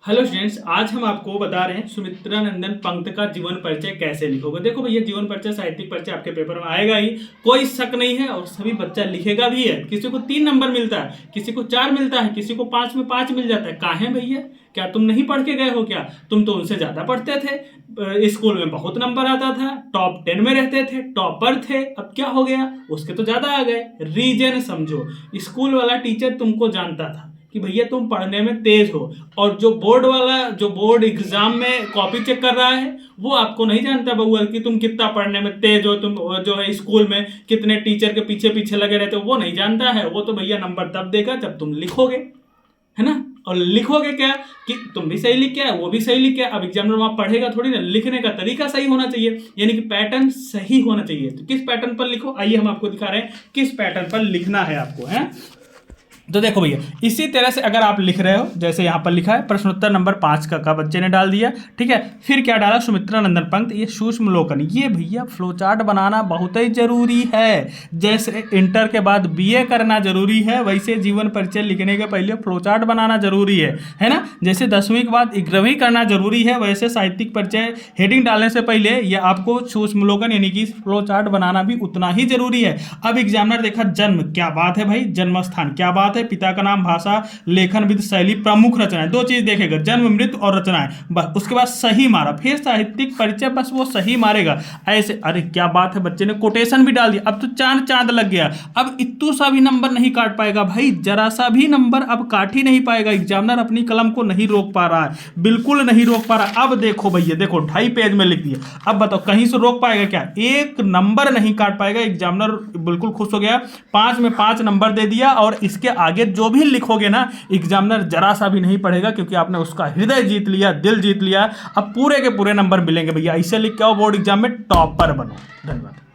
Hello students, आज हम आपको बता रहे हैं सुमित्रा नंदन पंत का जीवन परिचय कैसे लिखोगे। देखो भैया, जीवन परिचय साहित्यिक परिचय आपके पेपर में आएगा ही, कोई शक नहीं है। और सभी बच्चा लिखेगा भी है। किसी को 3 नंबर मिलता है, किसी को 4 मिलता है, किसी को 5 में 5 मिल जाता है। काहे भैया, क्या तुम नहीं पढ़ के गए हो? क्या तुम तो उनसे ज्यादा पढ़ते थे, स्कूल में बहुत नंबर आता था, टॉप 10 में रहते थे, टॉपर थे। अब क्या हो गया? उसके तो ज्यादा आ गए। रीजन समझो, स्कूल वाला टीचर तुमको जानता था कि भैया तुम पढ़ने में तेज हो, और जो बोर्ड वाला, जो बोर्ड एग्जाम में कॉपी चेक कर रहा है, वो आपको नहीं जानता बउआ कि तुम कितना पढ़ने में तेज हो। तुम जो है स्कूल में कितने टीचर के पीछे पीछे लगे रहते हो, वो नहीं जानता है। वो तो भैया नंबर तब देगा जब तुम लिखोगे, है ना। और लिखोगे क्या कि तुम भी सही लिख के आए, वो भी सही लिख के आए। अब एग्जामिनर वहां पढ़ेगा थोड़ी ना, लिखने का तरीका सही होना चाहिए, यानी कि पैटर्न सही होना चाहिए। तो किस पैटर्न पर लिखो, आइए हम आपको दिखा रहे हैं किस पैटर्न पर लिखना है आपको, है। तो देखो भैया, इसी तरह से अगर आप लिख रहे हो, जैसे यहाँ पर लिखा है प्रश्नोत्तर नंबर 5 का बच्चे ने डाल दिया, ठीक है। फिर क्या डाला? सुमित्रा नंदन पंत, ये सूक्ष्मलोकन। ये भैया फ्लोचार्ट बनाना बहुत ही जरूरी है। जैसे इंटर के बाद बीए करना जरूरी है, वैसे जीवन परिचय लिखने के पहले फ्लोचार्ट बनाना जरूरी है ना। जैसे 10वीं के बाद 11वीं करना जरूरी है, वैसे साहित्यिक परिचय हेडिंग डालने से पहले ये आपको सूक्ष्मलोकन यानी कि फ्लोचार्ट बनाना भी उतना ही जरूरी है। अब एग्जामिनर देखा जन्म, क्या बात है भाई, जन्म स्थान क्या बात है, पिता का नाम, भाषा, लेखन विधि, शैली, प्रमुख रचनाएं, 2 चीज देखेगा, जन्म, मृत्यु और रचनाएं। बस उसके बाद सही मारा, फिर साहित्यिक परिचय, बस वो सही मारेगा ऐसे। अरे क्या बात है, बच्चे ने कोटेशन भी डाल दिया, अब तो चांद चांद लग गया। अब इतू सा भी नंबर नहीं काट पाएगा भाई, जरा सा भी नंबर अब काट ही नहीं पाएगा। एग्जामिनर अपनी कलम को नहीं रोक पा रहा है, बिल्कुल नहीं रोक पा रहा। अब देखो भैया, देखो 2.5 पेज में लिख दिया। अब बताओ कहीं से रोक पाएगा क्या? एक नंबर नहीं काट पाएगा। एग्जामिनर बिल्कुल खुश हो गया, 5 में 5 नंबर दे दिया। और इसके आगे जो भी लिखोगे ना, एग्जामिनर जरा सा भी नहीं पढ़ेगा, क्योंकि आपने उसका हृदय जीत लिया, दिल जीत लिया। अब पूरे के पूरे नंबर मिलेंगे भैया। ऐसे लिख के आओ, बोर्ड एग्जाम में टॉपर बनो। धन्यवाद।